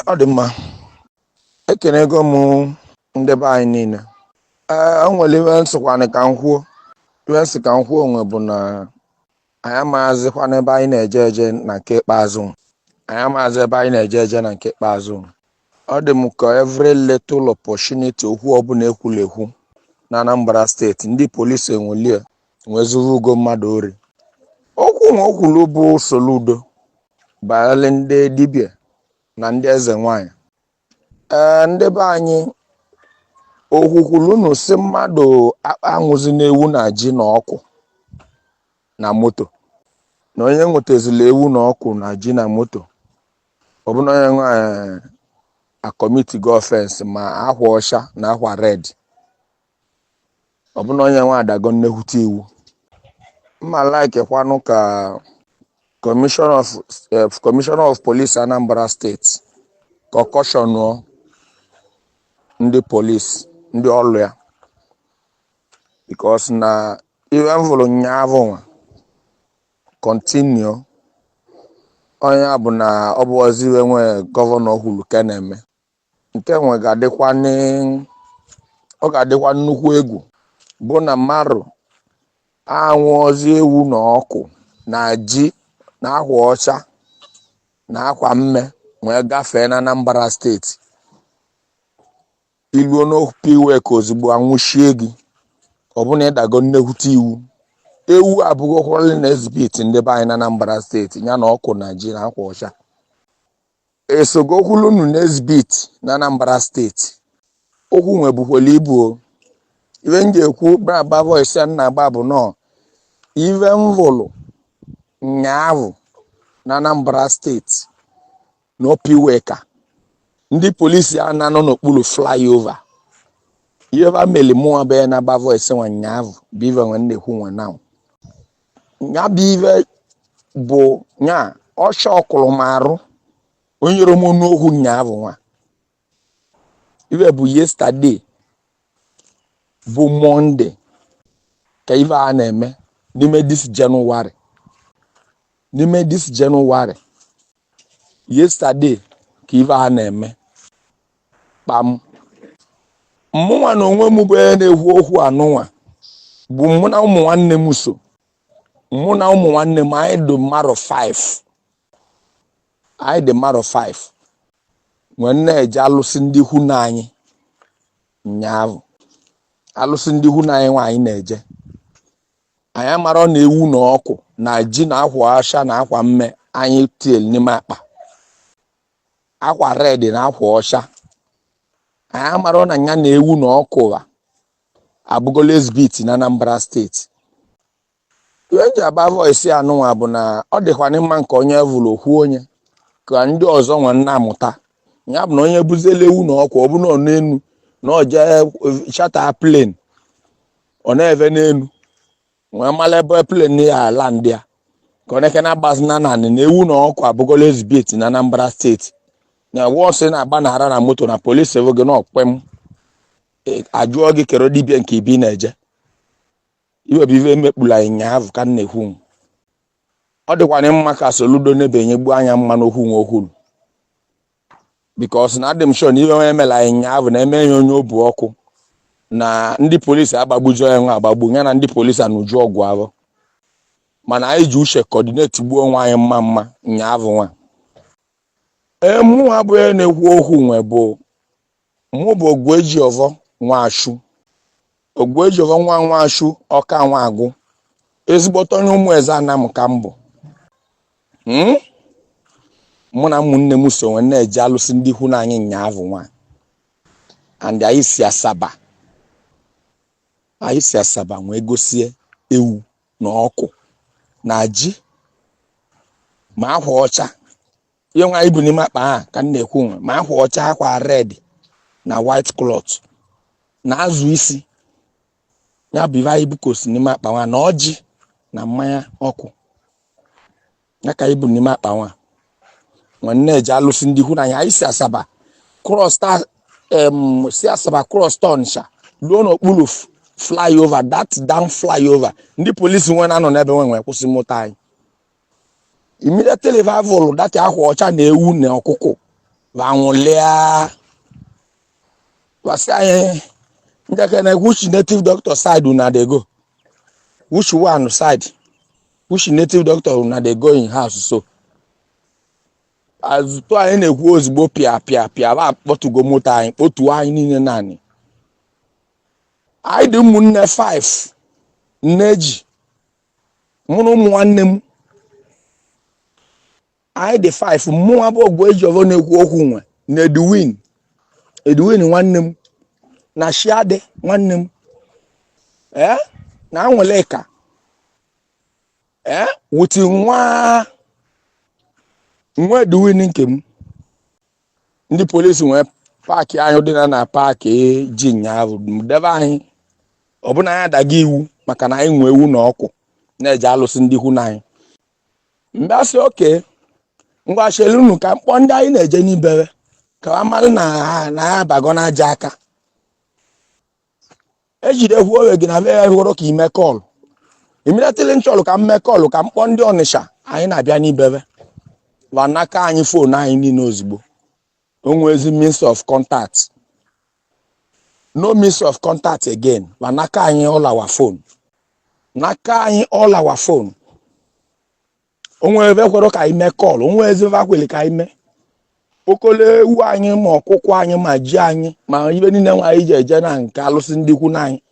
Ọ dị mma. Ekenego m ndị be anyị niile. O nwere iwe nsịkwanị ka m kwuo. Iwe nsị ka m kwuo onwe bụ na anyị amaghịzịkwa n'ebe anyị na-eje eje na nke ikpeazụ. Anyị amaghịzị ebe anyị na-eje eje na nke ikpeazụ. Ọ dị m ka every little opportunity okwu ọbụla ekwuru ekwu na Anambra steeti ndị polisi enwelie nwezuru ugo mmadụ ori. Okwu nwa okwulu bụ Soludo banyere ndị dibịa na ndị eze nwanyị. Ndị be anyị okwukwulu unu si mmadụ aṅụzi n'ewu na ji na ọkụ na moto na onye nwetazila ewu na ọkụ na ji na moto ọ bụ na onye nwanyị akọmitigo offense ma akwa ọcha na akwa red ọ bụ na onye nwa adago nnekwute iwu. Mma like kwanụ ka Commissioner of Police Anambra State ka caution ndị police ndị ọlụ ya because na iwe mvụrụ nyaavụ nwa continue onye bụ na ọ bụ ozi iwe nwe gọvanọ Hulu Keneme nke nwe ga-adịkwa nnukwu egwu bụ na mmadụ anwụ ozi ewu na ọkụ na ji na akwa ọcha na akwa mme wee gafee na Anambra steeti iluo n'okwu iwe ka ozugbo anwụchie gị ọ bụ na ịdago nnekwute iwu. Ewu abụghịkwala na ezibiti ndị be anyị na Anambra steeti ya na ọkụ na ji na akwa ọcha esogokwulu unu na ezibiti na Anambra steeti. Okwu nwebukwala ibu iwe m ji ekwu braba voice nna agba bụ nọ iwe mvụlụ nyaavụ na Anambra steeti n'opiweka ndị polisi a na-anọ n'okpuru flyover ihe ba meli mụnwa be na agba voice nwa nyaavụ bụ ive nwe nnekwu nwe na nya bụ ive bụ nya ọcha ọkụrụ m arụ onye rom n'okwu nyaavụ nwa ive bụ yesterday bụ Monday ka ive a na-eme n'ime this January yesterday ka ive a na-eme kpam. Mụnwa na onwe m bụ onye na-ekwu okwu anụnwa bụ mụ na ụmụ nwanne m so mụ na ụmụ nwanne m anyị dị mmadụ 5 nwee na-eje alụsị ndị ikwu na anyị nyaavụ alụsị ndị ikwu na anyị nwaanyị na-eje anyị amara na ewu na ọkụ na ji na akwa ọcha na akwa mme anyị tiel n'ime akpa akwa red na akwa ọcha anyị amara na ya na ewu na ọkụ ha abụgola ezibiti na Anambra steeti. Ihe ji agba voice anụnwa bụ na ọ dịkwana mma nke onye vụrụ okwu onye ka ndị ọzọ nwe nna amụta ya bụ na onye buzela ewu na ọkụ ọ bụ na ọ n'enu na ọ jee chata plane ọ na-eve n'enu nwee mala ebe plane ya ala ndị a ka ọ na-eke na-agbazina naanị na ewu na ọkụ abụgola ezibiti na Anambra steeti na wọnsị na-agba na-ara na moto na polisi evoge na ọkpem ajụọ gị kere dibịa nke ibi na-eje iwebụ ive emekpula anyị nyaavụ ka na-ekwu. Ọ dịkwana mma ka Soludo na-ebenyegbu anya mma n'okwu nwa okwuru because na adị m sure na iwe onye mere anyị nyaavụ na-eme ya onye obu ọkụ na ndị polisi agbagbujo ya nwa agbagbu ya na ndị polisi anụju ọgwụ ahụ mana anyị ji uche coordinate gbuo onwe anyị mma nyaavụ nwa. Mụ abụghị na-ekwu okwu nwe bụ mụ bụ Ogbuejiọvọ Nwashu Ogbuejiọvọ Nwashu Ọka Nwagụ ezigbote onye ụmụ eze Anam ka m bụ. Mụ na ụmụnne m so nwe na-eje alụsị ndị ikwu na anyị nyaavụ nwa and anyị si Asaba nwee gosie ewu na ọkụ na ji ma akwa ọcha ihe nwa ibu n'ime akpa ha ka m na-ekwu nwe ma akwa ọcha akwa red na white cloth na azụ isi ya bụ ive anyị bukosi n'ime akpa nwa na ọjị na mmanya ọkụ ya ka ibu n'ime akpa nwa nwanne eji alụsị ndị ikwu na anyị si Asaba cross Ọnịcha ruo n'okpuru flyover that down flyover ndị polisi nwe na-anọ n'ebe nwe kwụsị moto anyị immediately vavụlụ data akwa ọcha na ewu na ọkụkọ vanwụlịa wasị anyị njekene which native doctor side una dey go, which one side, which native doctor una dey go in house. So azụtụ anyị na-ekwu ozugbo pịa ba kpọtụgo moto anyị kpọtuo anyị niile naanị. Anyị dị ụmụnne 5 nne ji mụrụ ụmụ nwanne m. Anyị dị 5 mmụọ bụ ogwu eji ọvọ na-ekwu okwu nwe na Edwin nwanne m na Shiade nwanne m na Anwụlịka wuti nwa Edwin nke m. Ndị polisi nwee paakị anyị dị na paakị ji nyaahụ debe anyị ọbụna anyị adaga iwu maka na anyị nwe ewu na ọkụ na-eje alụsị ndị ikwu na anyị. Mgbe asị oke ngwa chelu unu ka mkpọ ndị anyị na-eje n'ibere ka ha mara na ha abago n'aja aka. Ejidekwu owe gị na be hụrụ ka ime kọlụ immediately nchọlụ ka mme kọlụ ka mkpọ ndị Ọnịsha anyị na-abịa n'ibere vanaka anyị fon anyị niile ozugbo. Onwezi means of contact, no means of contact again. Vanaka anyị all our phone, naka anyị all our phone. Onwe ebe kwere ka ime call, onwe ezi vakweli ka ime okole ewu anyị ma ọkụkọ anyị ma ji anyị ma ibe niile nwa anyị eje na nke alụsị ndị ikwu na anyị.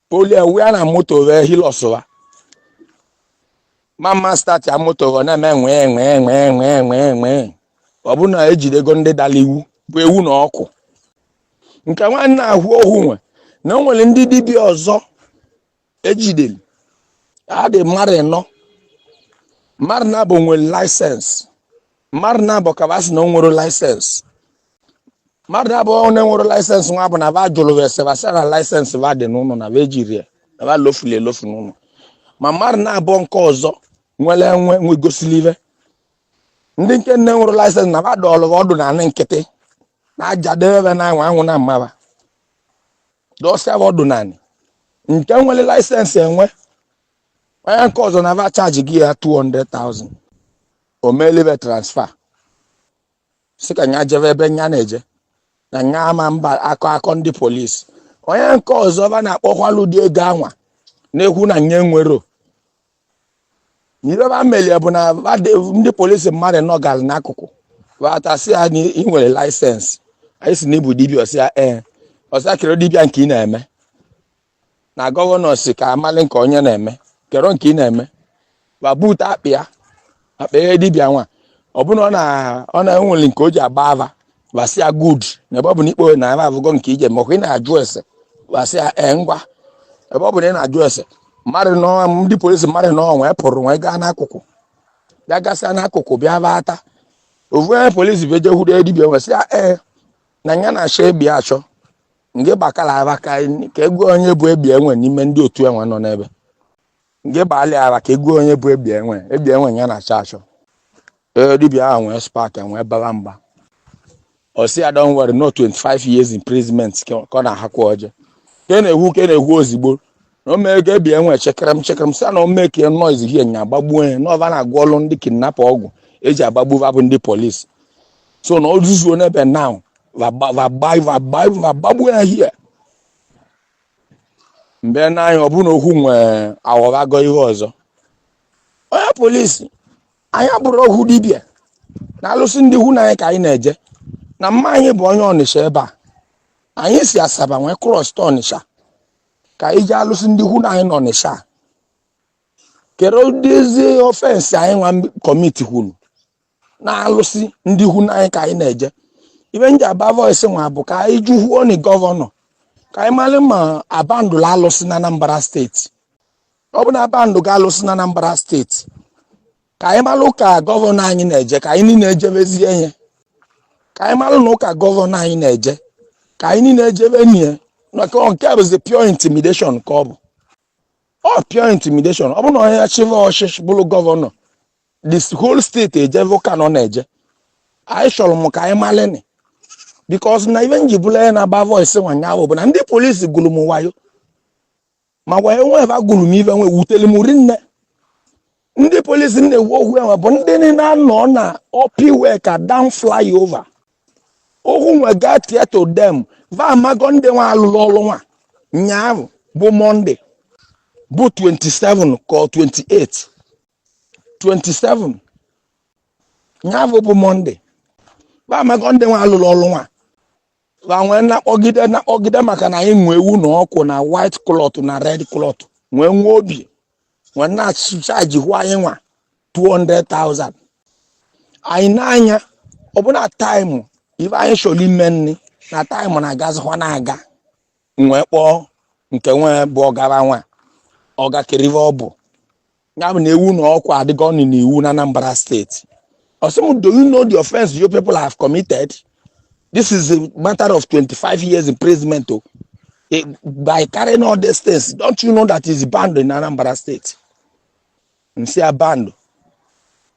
Polie we na moto we hiloswa mama start ya moto na eme nwe ọ bụ na ejidego ndị dala iwu bụ ewu na ọkụ. Nke nwanne ahụ ohu nwe na o nwere ndị dibịa ọzọ ejidere adị mmadụ na bụ nwere license, mmadụ na bụ kabasị na o nwere license, mmadụ na bụ onye nwere license nwa bụ na va jụrụ vese vasa na license va dị n'ụlọ na va ejiri na va lofuli elofu n'ụlọ. Ma mmadụ na abụọ nke ọzọ nwe gosili ive ndị nke nne nwere license na va dọọlụ ọdụ na anị nkịtị na aja debe na anwụ na mmaba dọsịa ọdụ na anị. Nke nwere license enwe onye nke ọzọ na va chaji gị ya 200,000 o meelive transfer sị ka nya jebe ebe nya na-eje na nya ama mba akọ ndị polisi. Onye nke ọzọ va na-akpọkwalụ dị ego anwa na-ekwu na nye nwero n'ibe ba melie bụ na ndị polisi mmadụ nọgal n'akụkụ vatasị ya na ị nwere license. Anyị si n'ibu dibịa ọsịa ọsịa kere dibịa nke ị na-eme na gọvanọ si ka amalị nke onye na-eme kero nke ị na-eme babut akpa ya dibịa nwa ọ bụna ọ na-enwere nke o ji agba ava vasịa good na ebe ọ bụ na ikpo na ebe abụgo nke ije makwa ị na-ajụ ese vasịa ngwa ebe ọ bụ na ị na-ajụ ese mmadụ nọ ndị polisi mmadụ nọ nwee pụrụ nwee gaa n'akụkụ bịa gasịa n'akụkụ bịa vata ovu onye polisi beje hụrụ dibịa nwesịa na ya na-achọ ebi achọ nge bakala ava ka egwu onye bụ ebi enwe n'ime ndị otu enwe nọ n'ebe nge baalị ava ka egwu onye bụ ebi enwe ya na-achọ achọ. Dibịa ahụ nwee spark nwee bara mba ọsị ya don't worry no 25 years imprisonment ka ọ na-ahakwa ọjọọ ke na-ekwu ozigbo na o mee ga-ebi enwe chekerem sị na o mee ka noise hie nya agbagbuo onye n'ọva na-agwa ọlụ ndị kidnap ọgwụ eji agbagbu bụ ndị polisi. So na ozuzuo n'ebe now vagbagbuo ya hie mgbe n'anya ọ bụ na okwu nwee aghọbago ihe ọzọ. Onye polisi anyị abụrụ ohu dibịa na alụsị ndị hụ na anyị ka anyị na-eje na mma anyị bụ onye Ọnịsha ebe a anyị si Asaba nwee cross to Ọnịsha ka anyị jee alụsị ndị hụ na anyị nọ n'Ọnịsha. Kere ụdịzi ofensi anyị nwa kọmiti kwuru na alụsị ndị hụ na anyị ka anyị na-eje. Ibe nji aba voice nwa bụ ka anyị jụhuo ni gọvanọ ka anyị mara ma abandụla alụsị na Anambra steeti. Ọ bụ na abandụ ga alụsị na Anambra steeti ka anyị malụ ka gọvanọ anyị na-eje ka anyị niile ejebezie ihe ka anyị malụ na ụka gọvanọ anyị na-eje ka anyị niile ejebe nye nke a bụzi pure intimidation ka ọ bụ pure intimidation. Ọ bụ na onye chiva ọchịchị bụrụ gọvanọ the whole steeti ejeve ụka nọ na-eje anyị chọrọ m ka anyị malịnị because na ibe nji bụla ya na-aba voice nwanya ahụ bụ na ndị polisi gụrụ m wayo ma wayo nwe ebe a gụrụ m ibe nwe wutele m rinne ndị polisi na-ewu okwu enwe bụ ndị na-anọ na opiwe ka down flyover ohu nwe ga tie to them va amago ndị nwa alụrụ ọrụ nwa nyaahụ bụ Monday bụ 27 ka 28 27 nyaahụ bụ Monday va amago ndị nwa alụrụ ọrụ nwa va nwee na-akpọgide maka na anyị nwe ewu na ọkụ na white cloth na red cloth nwee nwe obi nwee na-chaji hụ anyị nwa 200,000 anyị n'anya ọbụna taịmụ ife anyị chọrọ ime nri na taịmụ na-agazikwa na-aga nwee kpọọ nke nwee bụ ọgara nwa ọgakirive ọ bụ ya bụ na ewu na ọkụ adịgo ọnụ n'iwu na Anambra steeti ọsịm, do you know the offense you people have committed? This is a matter of 25 years imprisonment. By carrying all these things, don't you know that it's banned in Anambra state? And say banned.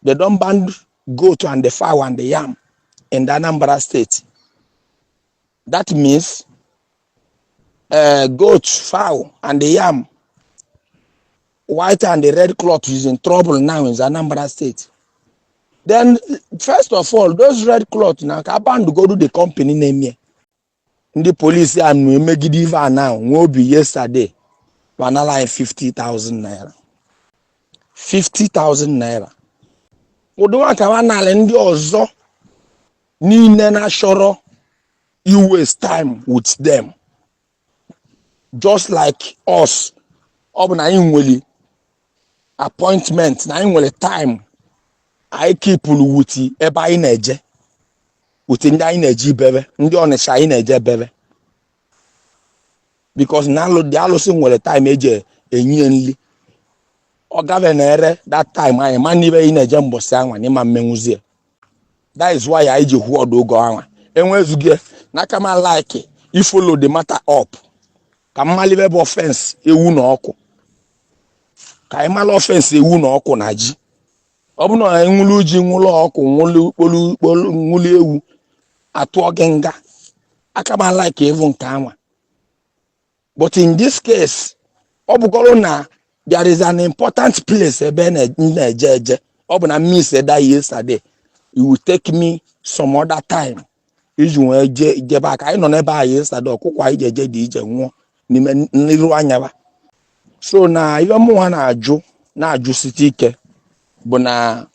They don't ban goat and the fowl and the yam in the Anambra state. That means goat, fowl, and the yam, white and the red cloth is in trouble now in the Anambra state. Then, first of all, those red cloth now can band go to the company name here. The police and we make it even now. Will be yesterday. Wanala 50,000 naira. 50,000 naira. Oduwa kawana lendi ozo. Ni nena shoro. You waste time with them. Just like us. Obu na inweli appointment na inweli time. I keep wuti ebe anyị na-eje. Wuti ndị anyị na-eje ibebe, ndị Ọnịcha anyị na-eje bebe. Because na dị alụsị nwere time eje enyi nli. Ọ gabe na-ere that time anyị ma n'ibe anyị na-eje mbọsị anwa n'ịma mmenwuzie. That is why anyị ji hụ ọdụ ogo anwa. Enwezugie na kama like follow the matter up. Ka mmalibe bụ offense ewu na ọkụ. Ka anyị mala offense ewu na ọkụ na ji. Ọ bụ na nwulu ji nwulu ọkụ nwulu ewu atụọ gị nga aka ma like even nke anwa. But in this case ọ bụgoro na there is an important place ebe na-eje eje. Ọ bụ na miss that yesterday it will take me some other time iji nwee je back. Anyị nọ n'ebe a yesterday ọkụkọ anyị jeje dị ije nwụọ n'ime n'iru anyaba. So na ife mụnwa na-ajụ site ike bụ na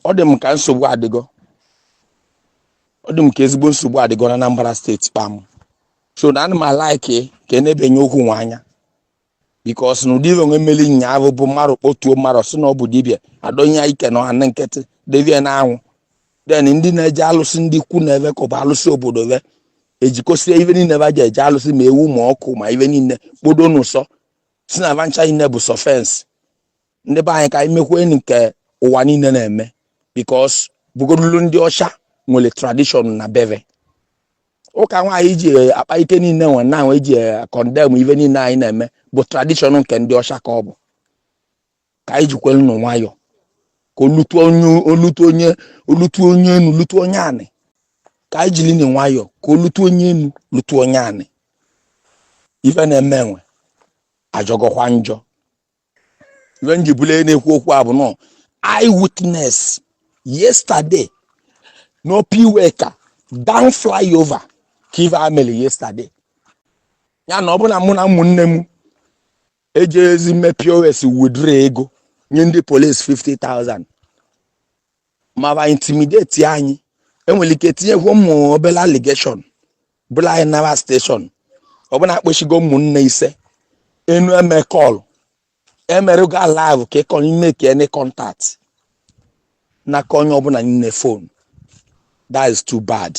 ọ dị m ka nsogbu adịgo. Ọ dị m ka ezigbo nsogbu adịgo na Anambra steeti kpam. So na ana m like ka na-ebenye okwu nwa anya. Because n'ụdị iwe nwe mmeli nyaahụ bụ mmadụ kpotuo mmadụ sị na ọ bụ dibịa adonye ike na ọha nkịtị devie na anwụ. Then ndị na-eje alụsị ndị ikwu na ebe ka ọ bụ alụsị obodo ve ejikosie ife niile ebe eje alụsị ma ewu ma ọkụ ma ife niile kpodo n'ụsọ si na vancha niile bụ sọfensi. Ndị be anyị ka anyị mekwe nke ụwa niile na-eme. Because bugorulu ndị ọcha nwere tradition na beve. Ụka nwaanyị ji akpa ike niile nwe na nwe ji condemn ife niile anyị na-eme bụ tradition nke ndị ọcha ka ọ bụ. Ka anyị jikwelu nụ nwayọ ka olutu onye enu lutu onye anị. Ka anyị jiri nụ nwayọ ka olutu onye enu lutu onye anị. Ife na-eme nwe ajọgọkwa njọ. When you believe in no eyewitness yesterday, no P-Waker down flyover Kiva Ameli yesterday. Ya no bụ na mụ na ụmụnne m ejezi me POS withdraw ego nye ndị police 50,000. Ma ba intimidate anyị enwere ike tinyekwa ụmụ obele allegation bụla anyị nawa station. Ọ bụ na akpọchigo ụmụnne ise enu eme call emerụ ga live ka ịkọ make any contact na konye ọbụla n'ime phone. That is too bad.